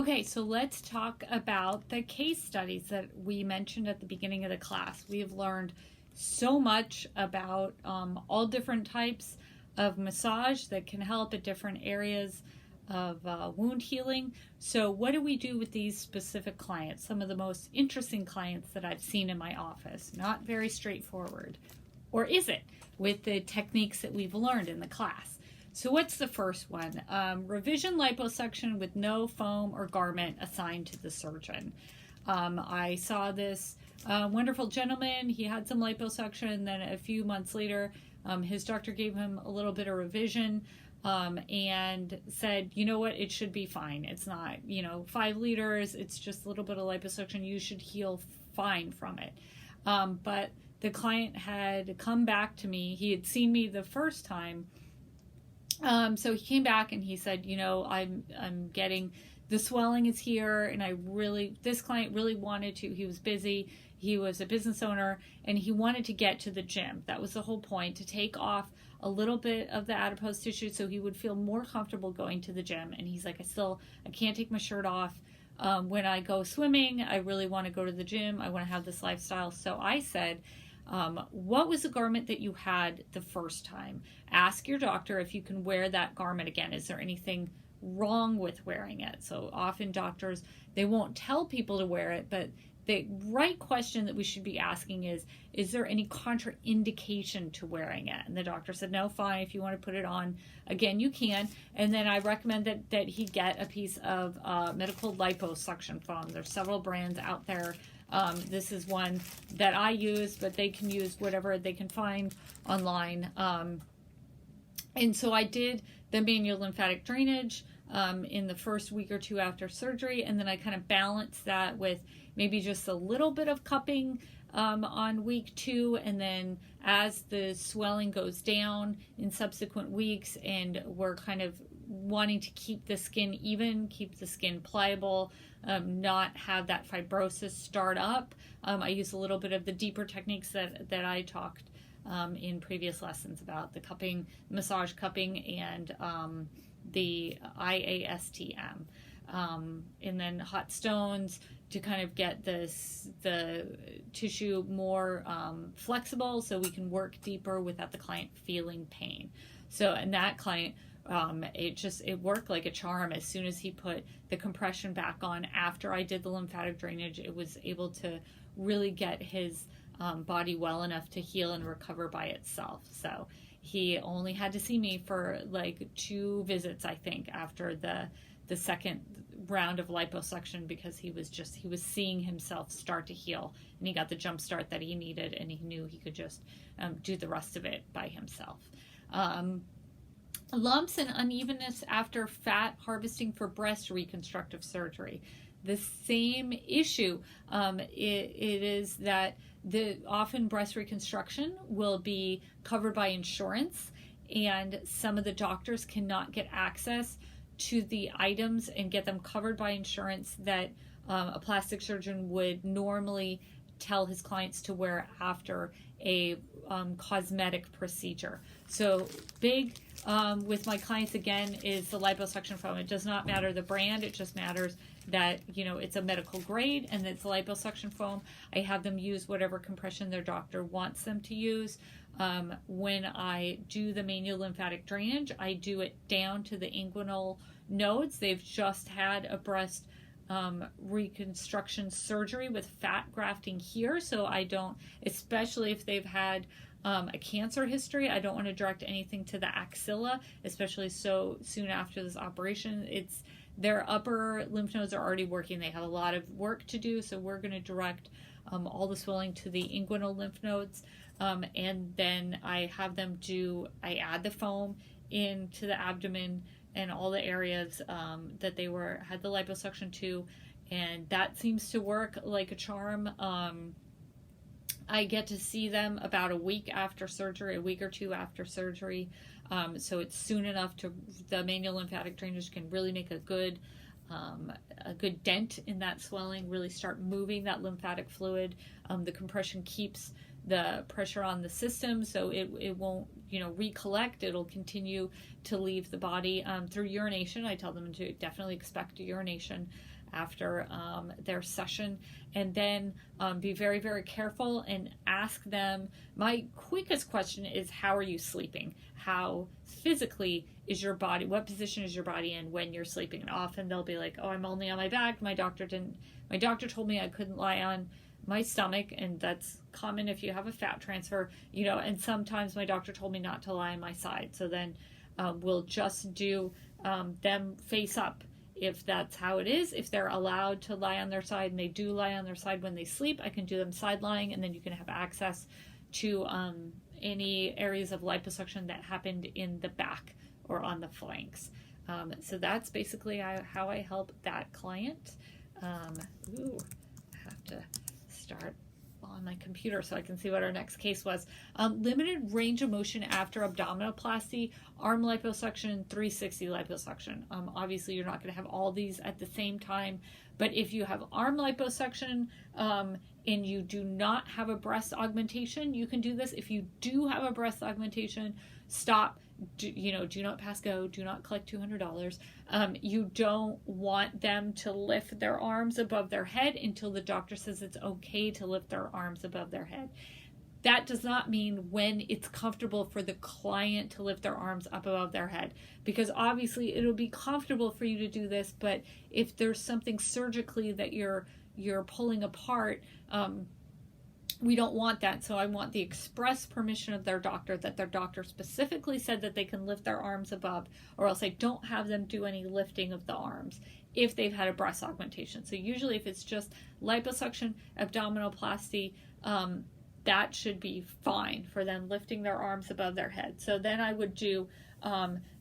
Okay, so let's talk about the case studies that we mentioned at the beginning of the class. We have learned so much about all different types of massage that can help at different areas of wound healing. So, what do we do with these specific clients? Some of the most interesting clients that I've seen in my office. Not very straightforward. Or is it, with the techniques that we've learned in the class? So what's the first one? Revision liposuction with no foam or garment assigned to the surgeon. I saw this wonderful gentleman. He had some liposuction, and then a few months later, his doctor gave him a little bit of revision and said, you know what, it should be fine. It's not, 5 liters. It's just a little bit of liposuction. You should heal fine from it. But the client had come back to me. He had seen me the first time. So he came back and he said, I'm getting, the swelling is here, and this client really wanted to, he was busy, he was a business owner, and he wanted to get to the gym. That was the whole point, to take off a little bit of the adipose tissue so he would feel more comfortable going to the gym. And he's like, I can't take my shirt off. When I go swimming, I really want to go to the gym. I want to have this lifestyle. So I said, what was the garment that you had the first time? Ask your doctor if you can wear that garment again. Is there anything wrong with wearing it? So often doctors, they won't tell people to wear it, but the right question that we should be asking is there any contraindication to wearing it? And the doctor said, no, fine. If you want to put it on again, you can. And then I recommend that he get a piece of medical liposuction foam. There's several brands out there. This is one that I use, but they can use whatever they can find online. And so I did the manual lymphatic drainage in the first week or two after surgery, and then I kind of balanced that with maybe just a little bit of cupping on week 2, and then as the swelling goes down in subsequent weeks, and we're kind of wanting to keep the skin even, keep the skin pliable, not have that fibrosis start up. I use a little bit of the deeper techniques that I talked in previous lessons about, the cupping, massage cupping, and the IASTM. And then hot stones to kind of get the tissue more flexible so we can work deeper without the client feeling pain. So, and that client, it worked like a charm. As soon as he put the compression back on after I did the lymphatic drainage, it was able to really get his body well enough to heal and recover by itself. So he only had to see me for like 2 visits, I think, after the second round of liposuction, because he was seeing himself start to heal, and he got the jump start that he needed, and he knew he could just do the rest of it by himself. Lumps and unevenness after fat harvesting for breast reconstructive surgery. The same issue. It is that often breast reconstruction will be covered by insurance, and some of the doctors cannot get access to the items and get them covered by insurance that a plastic surgeon would normally tell his clients to wear after a cosmetic procedure. So big with my clients, again, is the liposuction foam. It does not matter the brand. It just matters that, it's a medical grade and it's liposuction foam. I have them use whatever compression their doctor wants them to use. When I do the manual lymphatic drainage, I do it down to the inguinal nodes. They've just had a breast reconstruction surgery with fat grafting here, so I don't, especially if they've had a cancer history, I don't want to direct anything to the axilla, especially so soon after this operation. Their upper lymph nodes are already working. They have a lot of work to do, so we're going to direct all the swelling to the inguinal lymph nodes, and then I have them I add the foam into the abdomen and all the areas that they had the liposuction to, and that seems to work like a charm. I get to see them about a week after surgery, a week or 2 after surgery, so it's soon enough the manual lymphatic drainage can really make a good dent in that swelling, really start moving that lymphatic fluid. The compression keeps the pressure on the system, so it won't, recollect. It'll continue to leave the body through urination. I tell them to definitely expect a urination after their session, and then be very, very careful and ask them. My quickest question is, how are you sleeping? How physically is your body? What position is your body in when you're sleeping? And often they'll be like, oh, I'm only on my back. My doctor told me I couldn't lie on my stomach, and that's common if you have a fat transfer, and sometimes my doctor told me not to lie on my side. So then we'll just do them face up if that's how it is. If they're allowed to lie on their side, and they do lie on their side when they sleep, I can do them side lying, and then you can have access to any areas of liposuction that happened in the back or on the flanks. So that's basically how I help that client. I have to start on my computer so I can see what our next case was. Limited range of motion after abdominoplasty, arm liposuction, 360 liposuction. Obviously, you're not going to have all these at the same time, but if you have arm liposuction and you do not have a breast augmentation, you can do this. If you do have a breast augmentation, stop. Do not pass go. Do not collect $200. You don't want them to lift their arms above their head until the doctor says it's okay to lift their arms above their head. That does not mean when it's comfortable for the client to lift their arms up above their head, because obviously it'll be comfortable for you to do this, but if there's something surgically that you're pulling apart, we don't want that. So I want the express permission of their doctor, that their doctor specifically said that they can lift their arms above, or else I don't have them do any lifting of the arms if they've had a breast augmentation. So usually if it's just liposuction, abdominoplasty, that should be fine for them lifting their arms above their head. So then I would do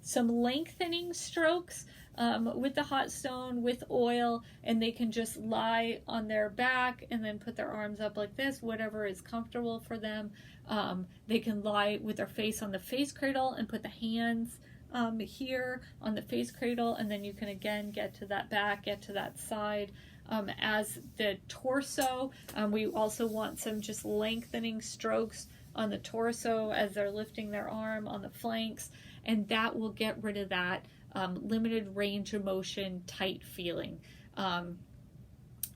some lengthening strokes with the hot stone, with oil, and they can just lie on their back and then put their arms up like this, whatever is comfortable for them. They can lie with their face on the face cradle and put the hands here on the face cradle, and then you can again get to that back, get to that side. As the torso, we also want some just lengthening strokes on the torso as they're lifting their arm on the flanks, and that will get rid of that limited range of motion, tight feeling.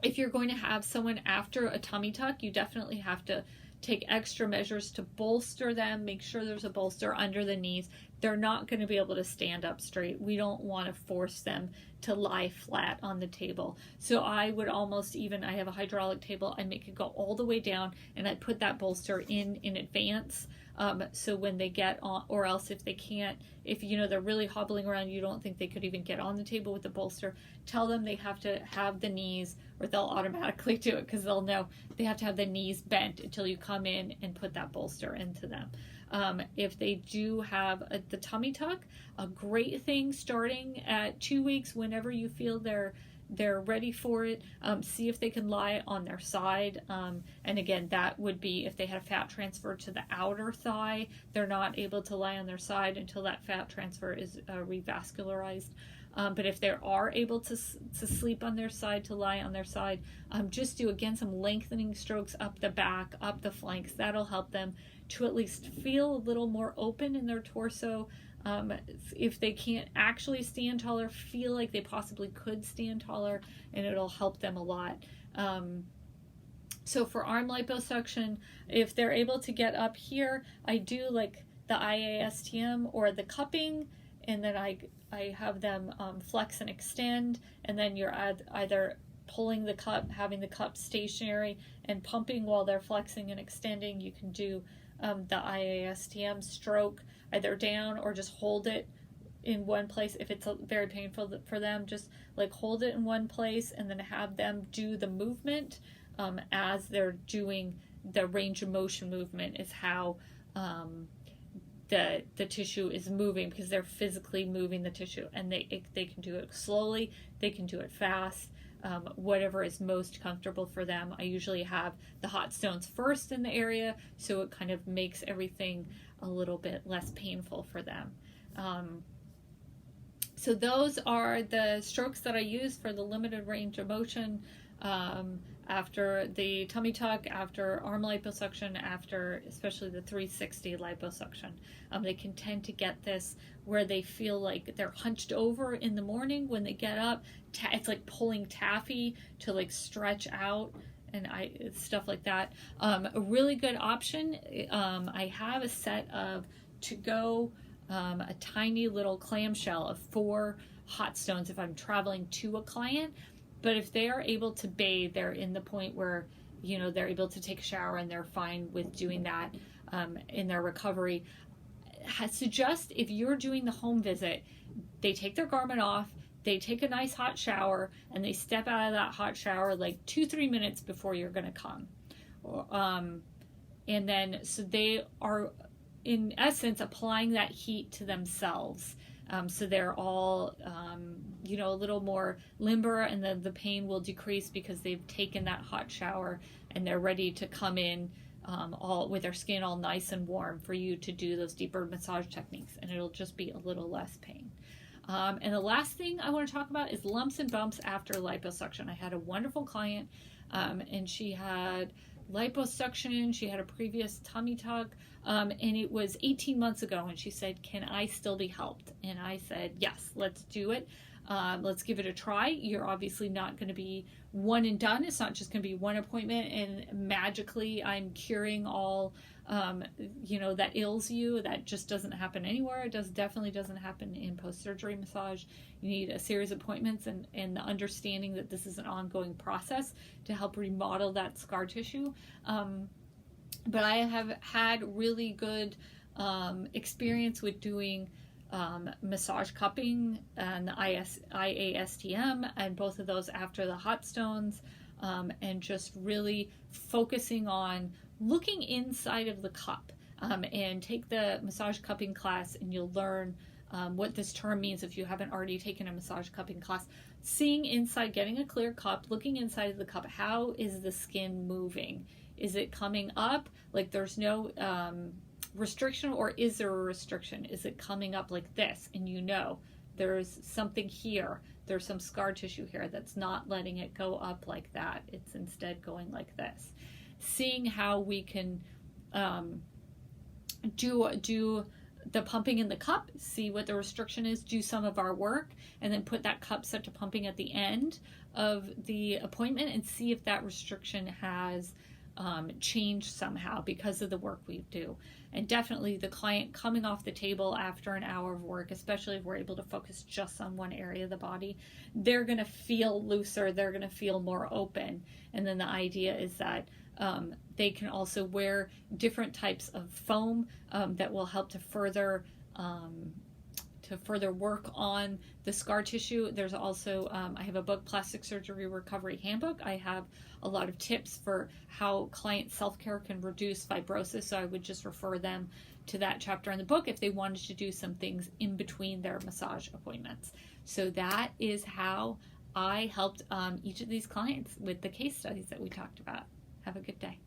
If you're going to have someone after a tummy tuck, you definitely have to take extra measures to bolster them. Make sure there's a bolster under the knees. They're not going to be able to stand up straight. We don't want to force them to lie flat on the table. So I would almost I have a hydraulic table, I make it go all the way down, and I put that bolster in advance. So when they get on, or else if they can't, if they're really hobbling around, you don't think they could even get on the table with the bolster, tell them they have to have the knees, or they'll automatically do it because they'll know they have to have the knees bent until you come in and put that bolster into them. If they do have the tummy tuck, a great thing starting at 2 weeks, whenever you feel they're ready for it, see if they can lie on their side. And again, that would be if they had a fat transfer to the outer thigh. They're not able to lie on their side until that fat transfer is revascularized. But if they are able to sleep on their side, to lie on their side, just do, again, some lengthening strokes up the back, up the flanks. That'll help them to at least feel a little more open in their torso. If they can't actually stand taller, feel like they possibly could stand taller, and it'll help them a lot. So for arm liposuction, if they're able to get up here, I do like the IASTM or the cupping, and then I have them flex and extend, and then you're either pulling the cup, having the cup stationary, and pumping while they're flexing and extending. You can do the IASTM stroke either down or just hold it in one place. If it's very painful for them, just like hold it in one place and then have them do the movement as they're doing the range of motion movement, is how the tissue is moving, because they're physically moving the tissue, and they can do it slowly, they can do it fast. Whatever is most comfortable for them. I usually have the hot stones first in the area, so it kind of makes everything a little bit less painful for them. So those are the strokes that I use for the limited range of motion. after the tummy tuck, after arm liposuction, after especially the 360 liposuction. They can tend to get this where they feel like they're hunched over in the morning when they get up. It's like pulling taffy to like stretch out and stuff like that. A really good option. I have a set of to-go, a tiny little clamshell of 4 hot stones if I'm traveling to a client. But if they are able to bathe, they're in the point where, you know, they're able to take a shower and they're fine with doing that in their recovery. I suggest if you're doing the home visit, they take their garment off, they take a nice hot shower, and they step out of that hot shower like 2-3 minutes before you're going to come. And then, so they are, in essence, applying that heat to themselves. So they're all, you know, a little more limber, and the pain will decrease because they've taken that hot shower and they're ready to come in all with their skin all nice and warm for you to do those deeper massage techniques, and it'll just be a little less pain. And the last thing I want to talk about is lumps and bumps after liposuction. I had a wonderful client, and she had liposuction. She had a previous tummy tuck, and it was 18 months ago, and she said, can I still be helped? And I said, yes, let's do it. Let's give it a try. You're obviously not going to be one and done. It's not just going to be one appointment and magically I'm curing all, you know, that ails you. That just doesn't happen anywhere. It definitely doesn't happen in post-surgery massage. You need a series of appointments and the understanding that this is an ongoing process to help remodel that scar tissue. But I have had really good experience with doing massage cupping and IASTM, and both of those after the hot stones, and just really focusing on looking inside of the cup. And take the massage cupping class and you'll learn what this term means if you haven't already taken a massage cupping class. Seeing inside, getting a clear cup, looking inside of the cup. How is the skin moving? Is it coming up like there's no restriction, or is there a restriction? Is it coming up like this? And you know there's something here. There's some scar tissue here that's not letting it go up like that. It's instead going like this. Seeing how we can do the pumping in the cup, see what the restriction is, do some of our work, and then put that cup set to pumping at the end of the appointment and see if that restriction has changed somehow because of the work we do. And definitely the client coming off the table after an hour of work, especially if we're able to focus just on one area of the body, they're going to feel looser, they're going to feel more open. And then the idea is that they can also wear different types of foam that will help to further work on the scar tissue. There's also, I have a book, Plastic Surgery Recovery Handbook. I have a lot of tips for how client self-care can reduce fibrosis, so I would just refer them to that chapter in the book if they wanted to do some things in between their massage appointments. So that is how I helped each of these clients with the case studies that we talked about. Have a good day.